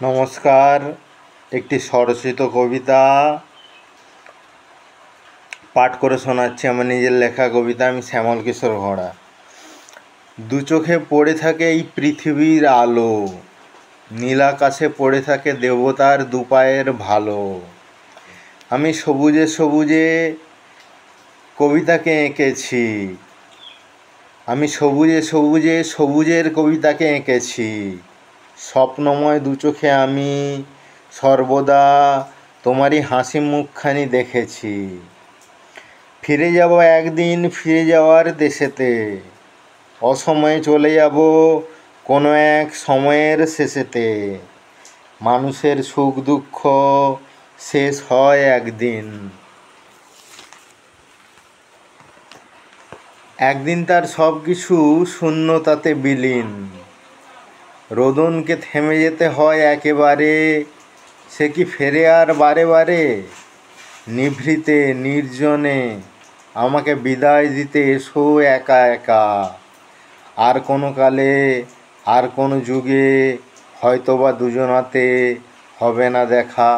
নমস্কার। একটি স্বরচিত কবিতা পাঠ করে শোনাচ্ছি। আমার নিজের লেখা কবিতা। আমি শ্যামল কিশোর ঘোড়া। দু চোখে পড়ে থাকে এই পৃথিবীর আলো, নীল আকাশে পড়ে থাকে দেবতার দুপায়ের ভালো। আমি সবুজে সবুজে কবিতাকে এঁকেছি, আমি সবুজে সবুজে সবুজের কবিতাকে এঁকেছি। স্বপ্নময় দু চোখে আমি সর্বদা তোমারই হাসি মুখখানি দেখেছি। ফিরে যাব একদিন, ফিরে যাওয়ার দেশেতে, অসময়ে চলে যাব কোনো এক সময়ের শেষেতে। মানুষের সুখ দুঃখ শেষ হয় একদিন, একদিন তার সব কিছু শূন্যতাতে বিলীন। রোদনকে থেমে যেতে হয় একেবারে, সে কি ফেরে আর বারে বারে? নিভৃতে নির্জনে আমাকে বিদায় দিতে এসো একা একা। আর কোনো কালে, আর কোনো যুগে হয়তোবা দুজনাতে হবে না দেখা।